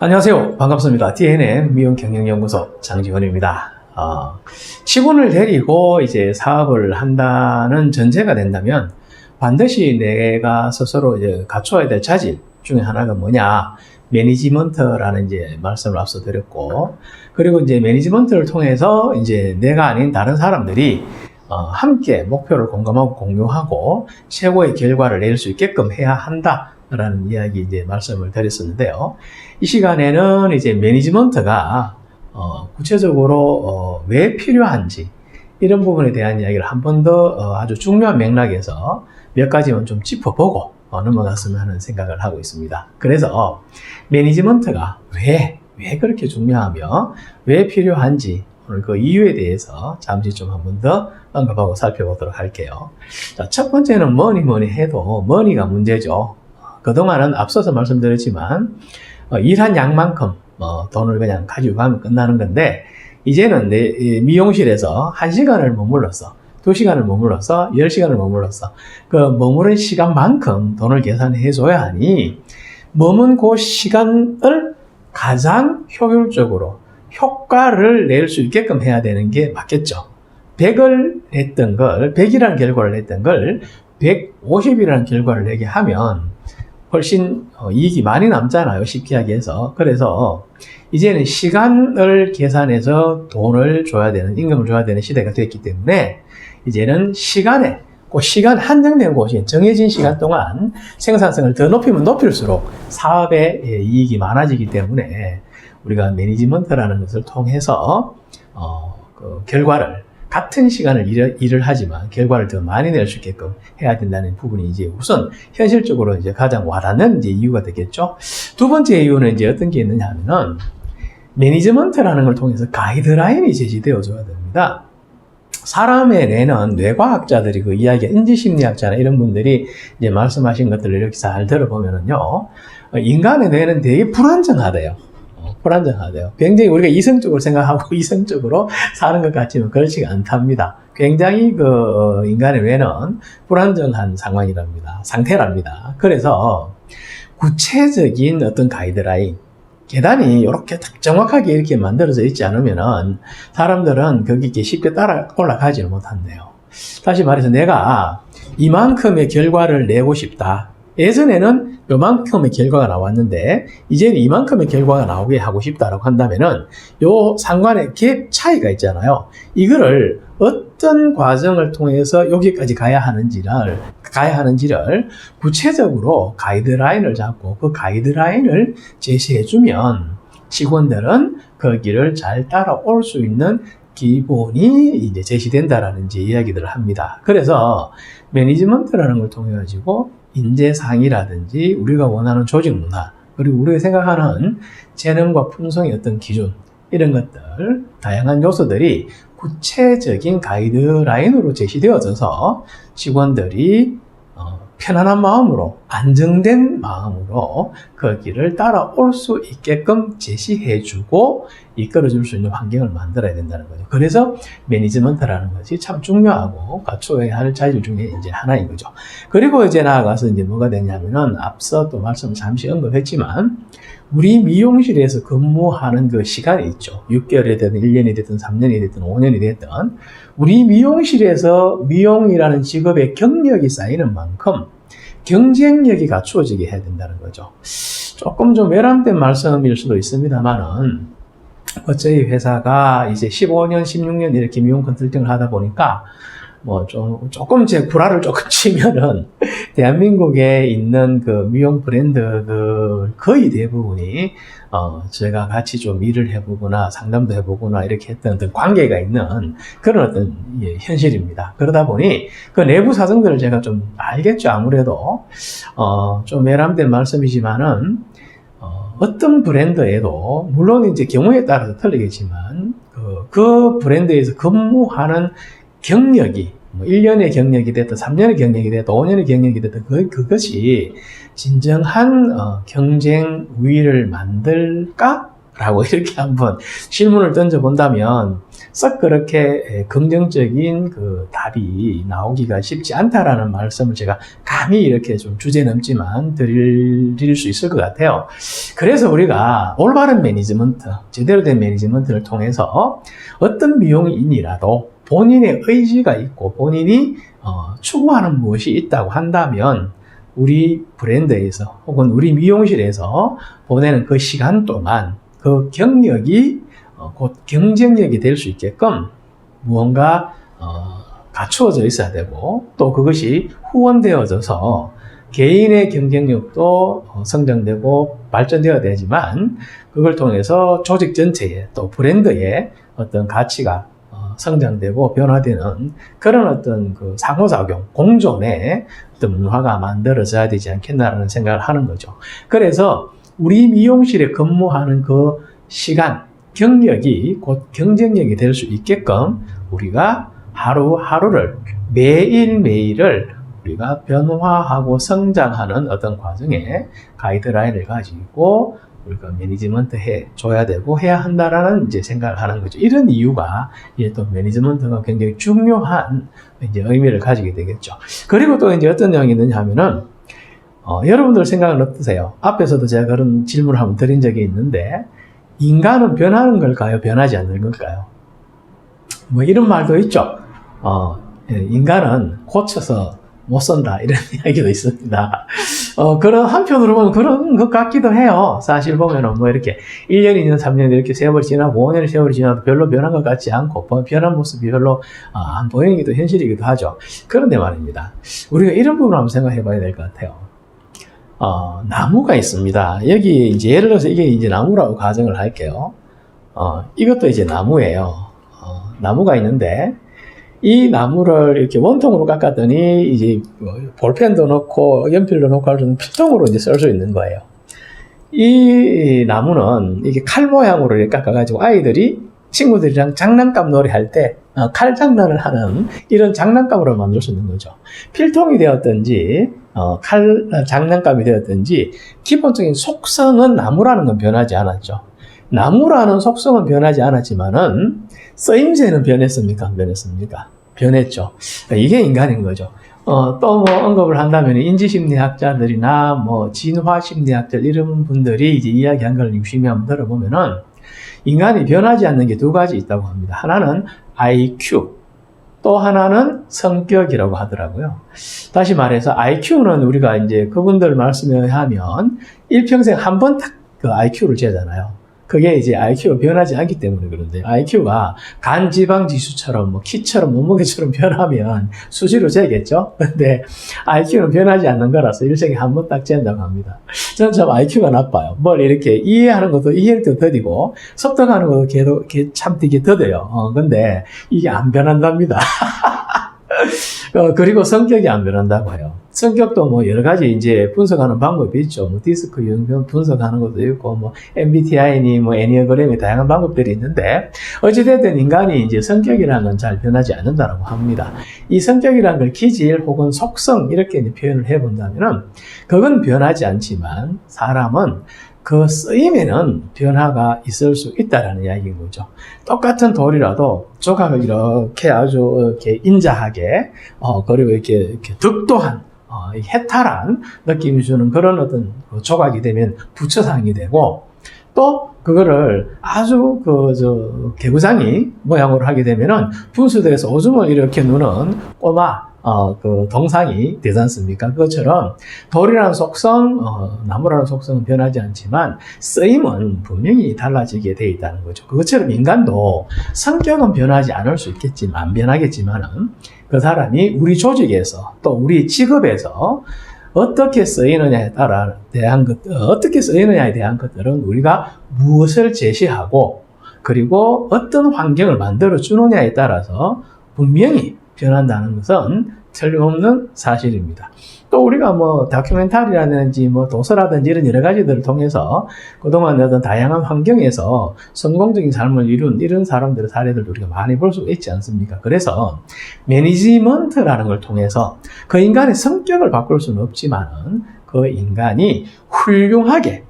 안녕하세요. 반갑습니다. DNM 미용경영연구소 장지원입니다. 직원을 데리고 이제 사업을 한다는 전제가 된다면 반드시 내가 스스로 이제 갖춰야 될 자질 중에 하나가 뭐냐? 매니지먼트라는 이제 말씀을 앞서 드렸고, 그리고 이제 매니지먼트를 통해서 이제 내가 아닌 다른 사람들이 함께 목표를 공감하고 공유하고 최고의 결과를 낼 수 있게끔 해야 한다라는 이야기 이제 말씀을 드렸었는데요. 이 시간에는 이제 매니지먼트가 구체적으로 왜 필요한지 이런 부분에 대한 이야기를 한 번 더 아주 중요한 맥락에서 몇 가지만 좀 짚어보고 넘어갔으면 하는 생각을 하고 있습니다. 그래서 매니지먼트가 왜 그렇게 중요하며 왜 필요한지 오늘 그 이유에 대해서 잠시 좀 한 번 더 언급하고 살펴보도록 할게요. 자, 첫 번째는 뭐니 해도 머니가 문제죠. 그동안은 앞서서 말씀드렸지만 일한 양만큼 돈을 그냥 가지고 가면 끝나는 건데, 이제는 내 미용실에서 1시간을 머물러서 2시간을 머물러서 10시간을 머물러서 그 머무른 시간만큼 돈을 계산해 줘야 하니 머문 그 시간을 가장 효율적으로 효과를 낼 수 있게끔 해야 되는 게 맞겠죠. 100을 냈던 걸, 100이라는 결과를 냈던 걸 150이라는 결과를 내게 하면 훨씬 이익이 많이 남잖아요. 쉽게 하기해서. 그래서 이제는 시간을 계산해서 돈을 줘야 되는, 임금을 줘야 되는 시대가 됐기 때문에 이제는 시간에, 그 시간 한정된 곳이 정해진 시간 동안 생산성을 더 높이면 높일수록 사업의 이익이 많아지기 때문에 우리가 매니지먼트라는 것을 통해서 그 결과를, 같은 시간을 일을 하지만 결과를 더 많이 낼 수 있게끔 해야 된다는 부분이 이제 우선 현실적으로 이제 가장 와닿는 이제 이유가 되겠죠. 두 번째 이유는 이제 어떤 게 있느냐 하면은 매니지먼트라는 걸 통해서 가이드라인이 제시되어 줘야 됩니다. 사람의 뇌는 뇌과학자들이 그 이야기, 인지심리학자나 이런 분들이 이제 말씀하신 것들을 이렇게 잘 들어보면은요, 인간의 뇌는 되게 불안정하대요. 불안정하대요. 굉장히 우리가 이성적으로 생각하고 이성적으로 사는 것 같지만 그렇지가 않답니다. 굉장히 인간의 뇌는 불안정한 상태랍니다. 그래서 구체적인 어떤 가이드라인, 계단이 이렇게 딱 정확하게 이렇게 만들어져 있지 않으면은 사람들은 거기에 쉽게 따라 올라가지는 못한대요. 다시 말해서 내가 이만큼의 결과를 내고 싶다. 예전에는 요만큼의 결과가 나왔는데 이제는 이만큼의 결과가 나오게 하고 싶다라고 한다면은 요 상관의 갭 차이가 있잖아요. 이거를 어떤 과정을 통해서 여기까지 가야 하는지를 구체적으로 가이드라인을 잡고 그 가이드라인을 제시해주면 직원들은 거기를 잘 따라올 수 있는 기본이 이제 제시된다라는 이제 이야기들을 합니다. 그래서 매니지먼트라는 걸 통해 가지고 인재상이라든지 우리가 원하는 조직 문화, 그리고 우리가 생각하는 재능과 품성의 어떤 기준, 이런 것들, 다양한 요소들이 구체적인 가이드라인으로 제시되어져서 직원들이 편안한 마음으로, 안정된 마음으로 거기를 따라올 수 있게끔 제시해주고 이끌어줄 수 있는 환경을 만들어야 된다는 거죠. 그래서 매니지먼트라는 것이 참 중요하고 갖춰야 할 자질 중에 이제 하나인 거죠. 그리고 이제 나아가서 이제 뭐가 되냐면은 앞서 또 말씀 잠시 언급했지만 우리 미용실에서 근무하는 그 시간이 있죠. 6개월이 되든 1년이 되든 3년이 되든 5년이 되든 우리 미용실에서 미용이라는 직업의 경력이 쌓이는 만큼 경쟁력이 갖추어지게 해야 된다는 거죠. 조금 좀 외람된 말씀일 수도 있습니다만은 저희 회사가 이제 15년, 16년 이렇게 미용 컨설팅을 하다 보니까 조금 제 구라를 조금 치면은 대한민국에 있는 그 미용 브랜드들 거의 대부분이 제가 같이 좀 일을 해보거나 상담도 해보거나 이렇게 했던 어떤 관계가 있는 그런 어떤 현실입니다. 그러다 보니 그 내부 사정들을 제가 좀 알겠죠. 아무래도 좀 외람된 말씀이지만은 어떤 브랜드에도 물론 이제 경우에 따라서 틀리겠지만 그 브랜드에서 근무하는 경력이 1년의 경력이 됐든 3년의 경력이 됐든 5년의 경력이 됐든 그것이 진정한 경쟁 우위를 만들까? 라고 이렇게 한번 질문을 던져본다면 썩 그렇게 긍정적인 그 답이 나오기가 쉽지 않다라는 말씀을 제가 감히 이렇게 좀 주제넘지만 드릴 수 있을 것 같아요. 그래서 우리가 올바른 매니지먼트, 제대로 된 매니지먼트를 통해서 어떤 미용인이라도 본인의 의지가 있고 본인이 추구하는 무엇이 있다고 한다면 우리 브랜드에서 혹은 우리 미용실에서 보내는 그 시간 동안 그 경력이 곧 경쟁력이 될 수 있게끔 무언가 갖추어져 있어야 되고 또 그것이 후원되어져서 개인의 경쟁력도 성장되고 발전되어야 되지만 그걸 통해서 조직 전체에 또 브랜드의 어떤 가치가 성장되고 변화되는 그런 어떤 그 상호작용, 공존의 어떤 문화가 만들어져야 되지 않겠나라는 생각을 하는 거죠. 그래서 우리 미용실에 근무하는 그 시간, 경력이 곧 경쟁력이 될 수 있게끔 우리가 하루하루를 매일매일을 우리가 변화하고 성장하는 어떤 과정에 가이드라인을 가지고 우리가 매니지먼트 해줘야 되고 해야 한다라는 이제 생각을 하는 거죠. 이런 이유가 이제 또 매니지먼트가 굉장히 중요한 이제 의미를 가지게 되겠죠. 그리고 또 이제 어떤 내용이 있느냐 하면은 여러분들 생각은 어떠세요? 앞에서도 제가 그런 질문을 한번 드린 적이 있는데 인간은 변하는 걸까요? 변하지 않는 걸까요? 뭐 이런 말도 있죠. 인간은 고쳐서 못 산다 이런 이야기도 있습니다. 그런 한편으로 보면 그런 것 같기도 해요. 사실 보면은 뭐 이렇게 1년, 2년, 3년 이렇게 세월이 지나고 5년의 세월이 지나도 별로 변한 것 같지 않고 변한 모습이 별로 안 보이는 게 또 현실이기도 하죠. 그런데 말입니다. 우리가 이런 부분을 한번 생각해 봐야 될 것 같아요. 나무가 있습니다. 여기 이제 예를 들어서 이게 이제 나무라고 가정을 할게요. 이것도 이제 나무예요. 나무가 있는데 이 나무를 이렇게 원통으로 깎았더니 이제 볼펜도 넣고 연필도 넣고 할 수 있는 필통으로 이제 쓸 수 있는 거예요. 이 나무는 이게 칼 모양으로 이렇게 깎아가지고 아이들이 친구들이랑 장난감 놀이 할 때 칼 장난을 하는 이런 장난감으로 만들 수 있는 거죠. 필통이 되었든지 칼 장난감이 되었든지 기본적인 속성은 나무라는 건 변하지 않았죠. 나무라는 속성은 변하지 않았지만은 쓰임새는 변했습니까? 안 변했습니까? 변했죠. 이게 인간인 거죠. 또 뭐 언급을 한다면 인지심리학자들이나 뭐 진화심리학자 이런 분들이 이제 이야기한 걸 유심히 한번 들어보면은 인간이 변하지 않는 게 두 가지 있다고 합니다. 하나는 IQ, 또 하나는 성격이라고 하더라고요. 다시 말해서 IQ는 우리가 이제 그분들 말씀에 하면 일평생 한 번 딱 그 IQ를 재잖아요. 그게 이제 IQ가 변하지 않기 때문에 그런데 IQ가 간 지방 지수처럼 뭐 키처럼 몸무게처럼 변하면 수시로 재겠죠. 근데 IQ는 변하지 않는 거라서 일생에 한 번 딱 잰다고 합니다. 저는 참 IQ가 나빠요. 뭘 이렇게 이해하는 것도 이해할 때 더디고 섭득하는 것도 참 되게 더뎌요. 근데 이게 안 변한답니다. 그리고 성격이 안 변한다고 해요. 성격도 뭐 여러 가지 이제 분석하는 방법이 있죠. 뭐 디스크 유형 분석하는 것도 있고, 뭐 MBTI니 뭐 애니어그램이 다양한 방법들이 있는데, 어찌됐든 인간이 이제 성격이라는 건 잘 변하지 않는다라고 합니다. 이 성격이라는 걸 기질 혹은 속성 이렇게 이제 표현을 해본다면은, 그건 변하지 않지만 사람은 그 쓰임에는 변화가 있을 수 있다라는 이야기인 거죠. 똑같은 돌이라도 조각을 이렇게 아주 이렇게 인자하게, 그리고 이렇게 득도한, 해탈한 느낌이 주는 그런 어떤 조각이 되면 부처상이 되고, 또 그거를 아주 개구장이 모양으로 하게 되면은 분수대에서 오줌을 이렇게 누는 꼬마 그 동상이 되지 않습니까? 그것처럼 돌이라는 속성, 나무라는 속성은 변하지 않지만 쓰임은 분명히 달라지게 되어 있다는 거죠. 그것처럼 인간도 성격은 변하지 않을 수 있겠지만, 안 변하겠지만은 그 사람이 우리 조직에서 또 우리 직업에서 어떻게 쓰이느냐에 대한 것들은 우리가 무엇을 제시하고 그리고 어떤 환경을 만들어 주느냐에 따라서 분명히 변한다는 것은 틀림없는 사실입니다. 또 우리가 뭐 다큐멘터리라든지 뭐 도서라든지 이런 여러 가지들을 통해서 그동안 어떤 다양한 환경에서 성공적인 삶을 이룬 이런 사람들의 사례들도 우리가 많이 볼 수 있지 않습니까? 그래서 매니지먼트라는 걸 통해서 그 인간의 성격을 바꿀 수는 없지만은 그 인간이 훌륭하게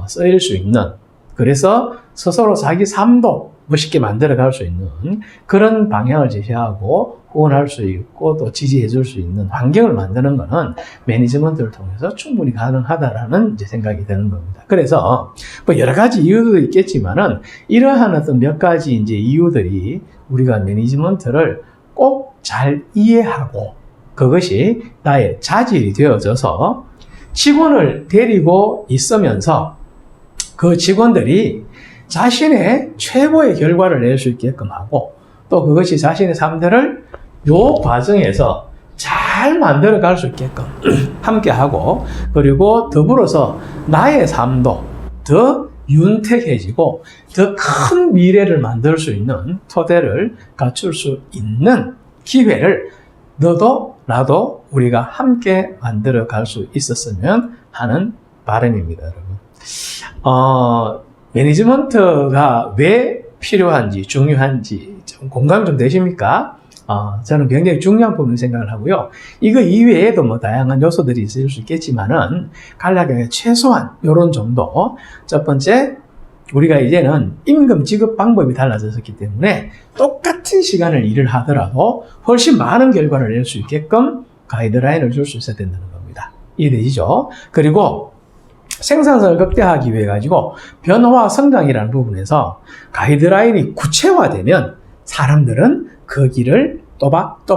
쓰일 수 있는 그래서 스스로 자기 삶도 멋있게 만들어갈 수 있는 그런 방향을 제시하고 후원할 수 있고 또 지지해 줄 수 있는 환경을 만드는 것은 매니지먼트를 통해서 충분히 가능하다라는 이제 생각이 드는 겁니다. 그래서 뭐 여러 가지 이유도 있겠지만은 이러한 어떤 몇 가지 이제 이유들이 우리가 매니지먼트를 꼭 잘 이해하고 그것이 나의 자질이 되어져서 직원을 데리고 있으면서 그 직원들이 자신의 최고의 결과를 낼 수 있게끔 하고 또 그것이 자신의 삶들을 요 과정에서 잘 만들어 갈 수 있게끔 함께 하고 그리고 더불어서 나의 삶도 더 윤택해지고 더 큰 미래를 만들 수 있는 토대를 갖출 수 있는 기회를 너도 나도 우리가 함께 만들어 갈 수 있었으면 하는 바람입니다, 여러분. 매니지먼트가 왜 필요한지, 중요한지 좀 공감 좀 되십니까? 저는 굉장히 중요한 부분을 생각을 하고요. 이거 이외에도 뭐 다양한 요소들이 있을 수 있겠지만은 간략하게 최소한 요런 정도. 첫 번째, 우리가 이제는 임금 지급 방법이 달라졌기 때문에 똑같은 시간을 일을 하더라도 훨씬 많은 결과를 낼 수 있게끔 가이드라인을 줄 수 있어야 된다는 겁니다. 이해되시죠? 그리고 생산성을 극대화하기 위해 가지고 변화와 성장이라는 부분에서 가이드라인이 구체화되면 사람들은 그 길을 또박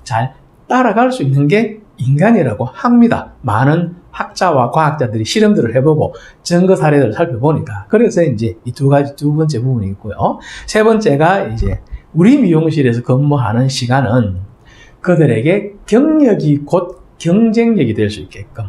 잘 따라갈 수 있는 게 인간이라고 합니다. 많은 학자와 과학자들이 실험들을 해보고 증거 사례들을 살펴보니까. 그래서 이제 이 두 번째 부분이 있고요. 세 번째가 이제 우리 미용실에서 근무하는 시간은 그들에게 경력이 곧 경쟁력이 될 수 있게끔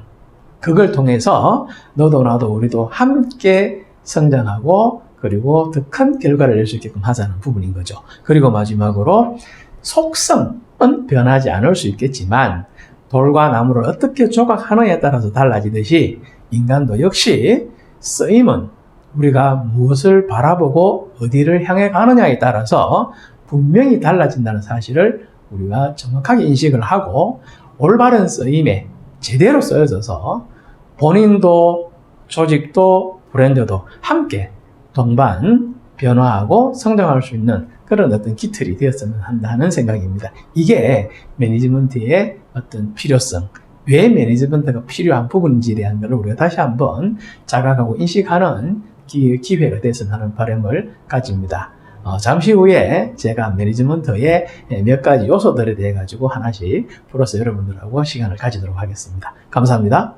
그걸 통해서 너도 나도 우리도 함께 성장하고 그리고 더 큰 결과를 낼 수 있게끔 하자는 부분인 거죠. 그리고 마지막으로 속성은 변하지 않을 수 있겠지만 돌과 나무를 어떻게 조각하느냐에 따라서 달라지듯이 인간도 역시 쓰임은 우리가 무엇을 바라보고 어디를 향해 가느냐에 따라서 분명히 달라진다는 사실을 우리가 정확하게 인식을 하고 올바른 쓰임에 제대로 쓰여져서 본인도 조직도 브랜드도 함께 동반 변화하고 성장할 수 있는 그런 어떤 기틀이 되었으면 한다는 생각입니다. 이게 매니지먼트의 어떤 필요성, 왜 매니지먼트가 필요한 부분인지에 대한 것을 우리가 다시 한번 자각하고 인식하는 기회가 됐으면 하는 바람을 가집니다. 잠시 후에 제가 매니지먼트의 몇 가지 요소들에 대해 가지고 하나씩 풀어서 여러분들하고 시간을 가지도록 하겠습니다. 감사합니다.